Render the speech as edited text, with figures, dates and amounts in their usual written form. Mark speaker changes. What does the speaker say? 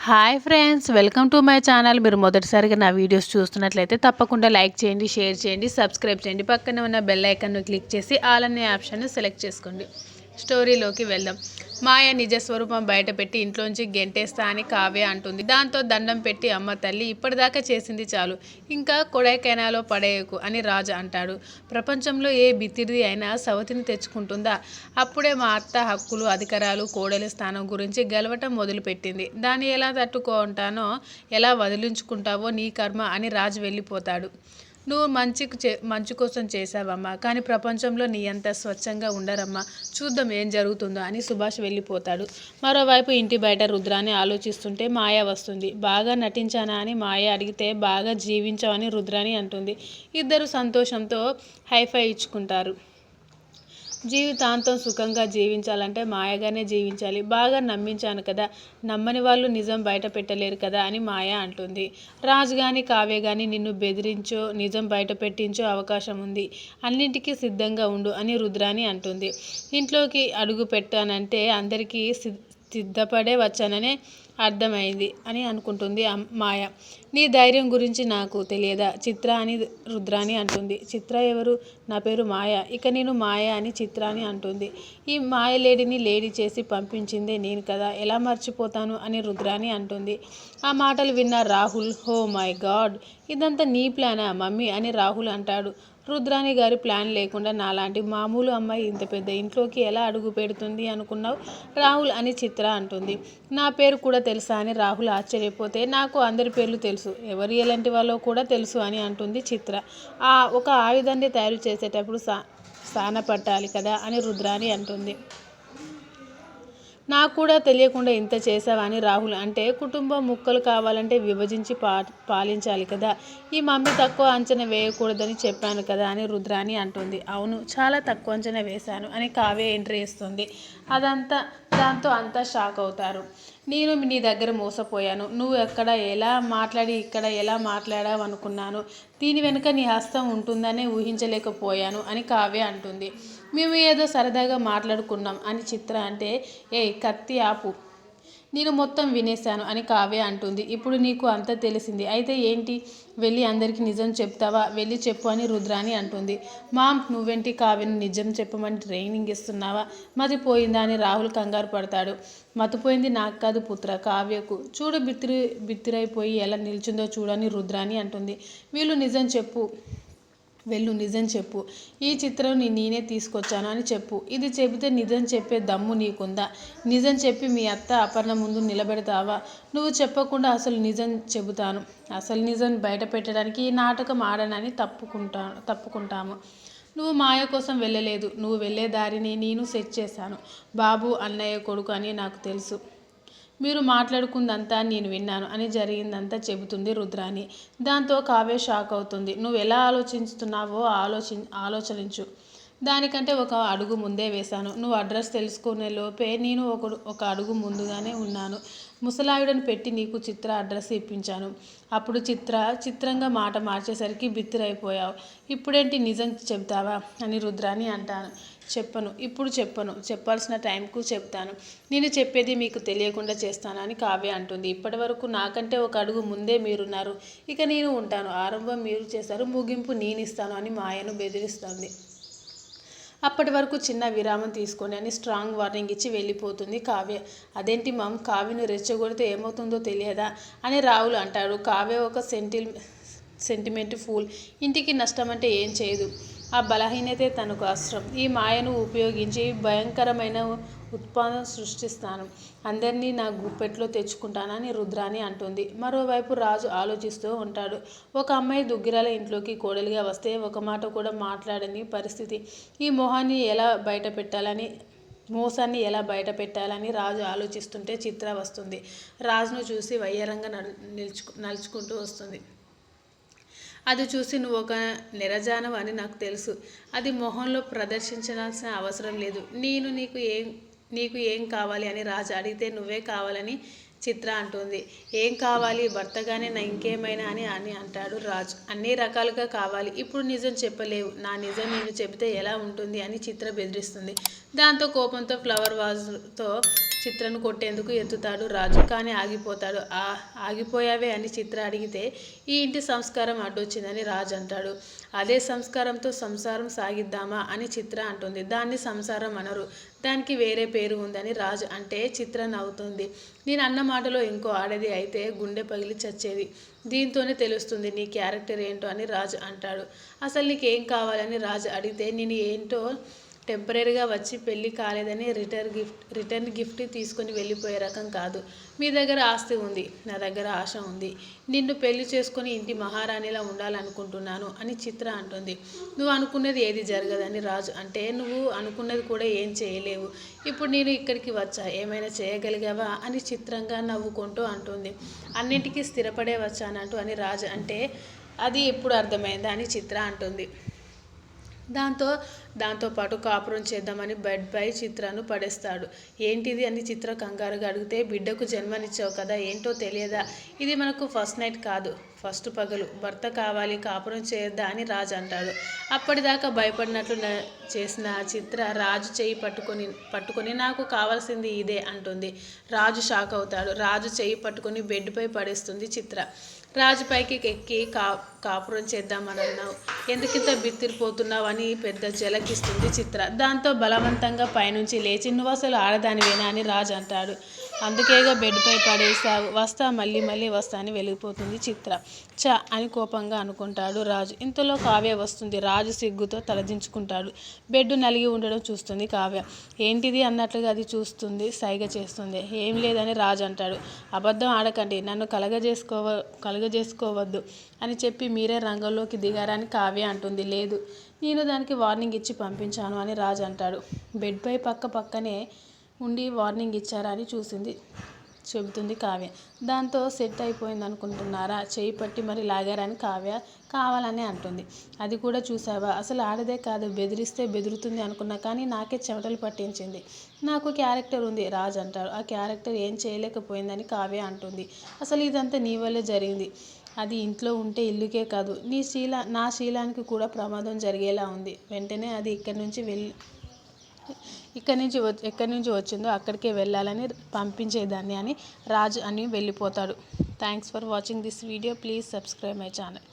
Speaker 1: Hi friends, welcome to my channel. మీరు మొదటిసారిగా నా వీడియోస్ చూస్తున్నట్లయితే తప్పకుండా లైక్ చేయండి, షేర్ చేయండి, సబ్స్క్రైబ్ చేయండి. పక్కనే ఉన్న బెల్ ఐకాన్ను క్లిక్ చేసి ఆల్ అనే ఆప్షన్ను సెలెక్ట్ చేసుకోండి. స్టోరీలోకి వెళ్దాం. మాయ నిజస్వరూపం బయటపెట్టి ఇంట్లోంచి గెంటేస్తా అని కావ్య అంటుంది. దాంతో దండం పెట్టి అమ్మ తల్లి ఇప్పటిదాకా చేసింది చాలు, ఇంకా కొడైకెనాలో పడేయకు అని రాజు అంటాడు. ప్రపంచంలో ఏ బిత్తిరిది అయినా సవతిని తెచ్చుకుంటుందా? అప్పుడే మా అత్త హక్కులు, అధికారాలు, కోడలి స్థానం గురించి గెలవటం మొదలుపెట్టింది. దాన్ని ఎలా తట్టుకుంటానో, ఎలా వదిలించుకుంటావో నీ కర్మ అని రాజు వెళ్ళిపోతాడు. నువ్వు మంచి కోసం చేశావమ్మా, కానీ ప్రపంచంలో నీ అంత స్వచ్ఛంగా ఉండరమ్మా. చూద్దాం ఏం జరుగుతుందో అని సుభాష్ వెళ్ళిపోతాడు. మరోవైపు ఇంటి బయట రుద్రాని ఆలోచిస్తుంటే మాయ వస్తుంది. బాగా నటించానా అని మాయ అడిగితే బాగా జీవించావని రుద్రాని అంటుంది. ఇద్దరు సంతోషంతో హైఫై ఇచ్చుకుంటారు. జీవితాంతం సుఖంగా జీవించాలంటే మాయగానే జీవించాలి. బాగా నమ్మించాను కదా, నమ్మని వాళ్ళు నిజం బయట పెట్టలేరు కదా అని మాయ అంటుంది. రాజు కానీ కావ్య కానీ నిన్ను బెదిరించో నిజం బయట పెట్టించో అవకాశం ఉంది. అన్నింటికీ సిద్ధంగా ఉండు అని రుద్రాని అంటుంది. ఇంట్లోకి అడుగు పెట్టానంటే అందరికీ సిద్ధపడే వచ్చాననే అర్థమైంది అని అనుకుంటుంది మాయ. నీ ధైర్యం గురించి నాకు తెలియదా చిత్ర అని రుద్రాని అంటుంది. చిత్ర ఎవరు? నా పేరు మాయ, ఇక నేను మాయ అని చిత్రాని అంటుంది. ఈ మాయలేడిని లేడీ చేసి పంపించిందే నేను కదా, ఎలా మర్చిపోతాను అని రుద్రాని అంటుంది. ఆ మాటలు విన్న రాహుల్, హో మై గాడ్, ఇదంతా నీ ప్లానా మమ్మీ అని రాహుల్ అంటాడు. రుద్రాని గారి ప్లాన్ లేకుండా నాలాంటి మామూలు అమ్మాయి ఇంత పెద్ద ఇంట్లోకి ఎలా అడుగు పెడుతుంది అనుకున్నావు రాహుల్ అని చిత్ర అంటుంది. నా పేరు కూడా తెలుసా అని రాహుల్ ఆశ్చర్యపోతే, నాకు అందరి పేర్లు తెలుసు, ఎవరు ఎలాంటి వాళ్ళో కూడా తెలుసు అని అంటుంది చిత్ర. ఒక ఆయుధాన్ని తయారు చేసేటప్పుడు సాన పట్టాలి కదా అని రుద్రాని అంటుంది. నాకు కూడా తెలియకుండా ఇంత చేసావని రాహుల్ అంటే, కుటుంబం ముక్కలు కావాలంటే విభజించి పాలించాలి కదా, ఈ మమ్మీ తక్కువ అంచనా వేయకూడదని చెప్పాను కదా అని రుద్రాని అంటుంది. అవును, చాలా తక్కువ అంచనా వేశాను అని కావ్య ఎంట్రీ ఇస్తుంది. దాంతో అంతా షాక్ అవుతారు. నేను నీ దగ్గర మోసపోయాను. నువ్వు ఎక్కడ ఎలా మాట్లాడి ఇక్కడ ఎలా మాట్లాడావు అనుకున్నాను. దీని వెనుక నీ హస్తం ఉంటుందనే ఊహించలేకపోయాను అని కావ్య అంటుంది. మేము ఏదో సరదాగా మాట్లాడుకున్నాం అని చిత్ర అంటే, కత్తి ఆపు, నేను మొత్తం వినేశాను అని కావ్య అంటుంది. ఇప్పుడు నీకు అంతా తెలిసింది, అయితే ఏంటి, వెళ్ళి అందరికీ నిజం చెప్తావా? వెళ్ళి చెప్పు అని రుద్రాని అంటుంది. మామ్, నువ్వేంటి కావ్యను నిజం చెప్పమని ట్రైనింగ్ ఇస్తున్నావా? మతిపోయిందా అని రాహుల్ కంగారు పడతాడు. మతిపోయింది నాకు కాదు పుత్ర, కావ్యకు. చూడు బిత్తిరైపోయి ఎలా నిల్చుందో చూడని రుద్రాని అంటుంది. వెళ్ళు నిజం చెప్పు, ఈ చిత్రం నేనే తీసుకొచ్చాను అని చెప్పు. ఇది చెబితే నిజం చెప్పే దమ్ము నీకుందా? నిజం చెప్పి మీ అత్త అపర్ణ ముందు నిలబెడతావా? నువ్వు చెప్పకుండా అసలు నిజం చెబుతాను. అసలు నిజం బయట పెట్టడానికి ఈ నాటకం ఆడనని తప్పుకుంటాము. నువ్వు మాయ కోసం వెళ్ళలేదు, నువ్వు వెళ్ళే దారిని నేను సెట్ చేశాను. బాబు అన్నయ్య కొడుకు అని నాకు తెలుసు. మీరు మాట్లాడుకుందంతా నేను విన్నాను అని జరిగిందంతా చెబుతుంది రుద్రాని. దాంతో కావ్య షాక్ అవుతుంది. నువ్వు ఎలా ఆలోచిస్తున్నావో ఆలోచించు. దానికంటే ఒక అడుగు ముందే వేశాను. నువ్వు అడ్రస్ తెలుసుకునే లోపే నేను ఒక అడుగు ముందుగానే ఉన్నాను. ముసలావిడను పెట్టి నీకు చిత్ర అడ్రస్ ఇప్పించాను. అప్పుడు చిత్రంగా మాట మార్చేసరికి బిత్తిరైపోయావు. ఇప్పుడేంటి నిజం చెబుతావా అని రుద్రాని అంటాను. ఇప్పుడు చెప్పను, చెప్పాల్సిన టైంకు చెప్తాను. నేను చెప్పేది మీకు తెలియకుండా చేస్తానని కావ్య అంటుంది. ఇప్పటి వరకు నాకంటే ఒక అడుగు ముందే మీరున్నారు, ఇక నేను ఉంటాను. ఆరంభం మీరు చేశారు, ముగింపు నేను ఇస్తాను అని మాయను బెదిరిస్తుంది. అప్పటి వరకు చిన్న విరామం తీసుకోండి అని స్ట్రాంగ్ వార్నింగ్ ఇచ్చి వెళ్ళిపోతుంది కావ్య. అదేంటి మమ్, కావ్యను రెచ్చగొడితే ఏమవుతుందో తెలియదా అని రాహుల్ అంటాడు. కావ్య ఒక సెంటిమెంట్ ఫూల్, ఇంటికి నష్టం అంటే ఏం చేయదు. ఆ బలహీనతే తనకు అస్త్రం. ఈ మాయను ఉపయోగించి భయంకరమైన ఉత్పాదన సృష్టిస్తాను. అందరినీ నా గుప్పెట్లో తెచ్చుకుంటానని రుద్రాని అంటుంది. మరోవైపు రాజు ఆలోచిస్తూ ఉంటాడు. ఒక అమ్మాయి దుగ్గిరాల ఇంట్లోకి కోడలిగా వస్తే ఒక మాట కూడా మాట్లాడని పరిస్థితి. ఈ మోసాన్ని ఎలా బయట పెట్టాలని రాజు ఆలోచిస్తుంటే చిత్ర వస్తుంది. రాజును చూసి వయ్యారంగా నడుచుకుంటూ వస్తుంది. అది చూసి నువ్వు ఒక నిరజానవు అని నాకు తెలుసు. అది మొహంలో ప్రదర్శించాల్సిన అవసరం లేదు. నీకు ఏం కావాలి అని రాజు అడిగితే నువ్వే కావాలని చిత్ర అంటుంది. ఏం కావాలి, భర్తగానే నా ఇంకేమైనా అని అంటాడు రాజు. అన్ని రకాలుగా కావాలి. ఇప్పుడు నిజం చెప్పలేవు. నా నిజం నేను చెబితే ఎలా ఉంటుంది అని చిత్ర బెదిరిస్తుంది. దాంతో కోపంతో ఫ్లవర్ వాజ్తో చిత్రను కొట్టేందుకు ఎత్తుతాడు రాజు. కానీ ఆగిపోతాడు. ఆగిపోయావే అని చిత్ర అడిగితే ఈ ఇంటి సంస్కారం అడ్డొచ్చిందని రాజు అంటాడు. అదే సంస్కారంతో సంసారం సాగిద్దామా అని చిత్ర అంటుంది. దాన్ని సంసారం అనరు, దానికి వేరే పేరు ఉందని రాజు అంటే చిత్ర నవ్వుతుంది. నేను అన్న మాటలో ఇంకో ఆడది అయితే గుండె పగిలి చచ్చేది. దీంతోనే తెలుస్తుంది నీ క్యారెక్టర్ ఏంటో అని రాజు అంటాడు. అసలు నీకేం కావాలని రాజు అడిగితే నేను ఏంటో టెంపరీగా వచ్చి పెళ్ళి కాలేదని రిటర్న్ గిఫ్ట్ తీసుకొని వెళ్ళిపోయే రకం కాదు. మీ దగ్గర ఆస్తి ఉంది, నా దగ్గర ఆశ ఉంది. నిన్ను పెళ్లి చేసుకొని ఇంటి మహారాణిలా ఉండాలనుకుంటున్నాను అని చిత్ర అంటుంది. నువ్వు అనుకున్నది ఏది జరగదని రాజు అంటే నువ్వు అనుకున్నది కూడా ఏం చేయలేవు. ఇప్పుడు నేను ఇక్కడికి వచ్చా, ఏమైనా చేయగలిగావా అని చిత్రంగా నవ్వుకుంటూ అంటుంది. అన్నింటికీ స్థిరపడే వచ్చానంటూ అని రాజు అంటే అది ఎప్పుడు అర్థమైందా అని చిత్ర అంటుంది. దాంతోపాటు కాపురం చేద్దామని బెడ్పై చిత్రను పడేస్తాడు. ఏంటిది అని చిత్ర కంగారుగా అడిగితే బిడ్డకు జన్మనిచ్చావు కదా, ఏంటో తెలియదా? ఇది మనకు ఫస్ట్ నైట్ కాదు, ఫస్ట్ పగలు. భర్త కావాలి, కాపురం చేయొద్దా అని రాజు అంటాడు. అప్పటిదాకా భయపడినట్లు చేసిన చిత్ర రాజు చేయి పట్టుకొని నాకు కావాల్సింది ఇదే అంటుంది. రాజు షాక్ అవుతాడు. రాజు చేయి పట్టుకొని బెడ్పై పడేస్తుంది చిత్ర. రాజు పైకి ఎక్కి కాపురం చేద్దామన్నావు, ఎందుకింత బిత్తిరిపోతున్నావు అని పెద్ద జలకిస్తుంది చిత్ర. దాంతో బలవంతంగా పైనుంచి లేచి నువ్వు అసలు ఆడదానివేనా అని రాజు అంటాడు. అందుకేగా బెడ్పై పడేసావు, వస్తా మళ్ళీ వస్తా అని వెళ్ళిపోతుంది చిత్ర. అని కోపంగా అనుకుంటాడు రాజు. ఇంతలో కావ్య వస్తుంది. రాజు సిగ్గుతో తలదించుకుంటాడు. బెడ్ నలిగి ఉండడం చూస్తుంది కావ్య. ఏంటిది అన్నట్లుగా అది చూస్తుంది, సైగ చేస్తుంది. ఏం లేదని రాజు అంటాడు. అబద్ధం ఆడకండి, నన్ను కలగజేసుకోవద్దు అని చెప్పి మీరే రంగంలోకి దిగారని కావ్య అంటుంది. లేదు, నేను దానికి వార్నింగ్ ఇచ్చి పంపించాను అని రాజు అంటాడు. బెడ్పై పక్కనే ఉండి వార్నింగ్ ఇచ్చారా అని చెబుతుంది కావ్య. దాంతో సెట్ అయిపోయింది అనుకుంటున్నారా, చేయి పట్టి మరి లాగారని కావ్య కావాలని అంటుంది. అది కూడా చూసావా, అసలు ఆడదే కాదు, బెదిరిస్తే బెదురుతుంది అనుకున్నా, కానీ నాకే చెమటలు పట్టించింది. నాకు క్యారెక్టర్ ఉంది రాజు అంటాడు. ఆ క్యారెక్టర్ ఏం చేయలేకపోయిందని కావ్య అంటుంది. అసలు ఇదంతా నీ వల్లే జరిగింది. అది ఇంట్లో ఉంటే ఇల్లుకే కాదు నా శీలానికి కూడా ప్రమాదం జరిగేలా ఉంది. వెంటనే అది ఎక్కడి నుంచి వచ్చిందో అక్కడికే వెళ్ళాలని పంపించేదాన్ని అని రాజు అని వెళ్ళిపోతాడు. Thanks for watching this video. Please subscribe my channel.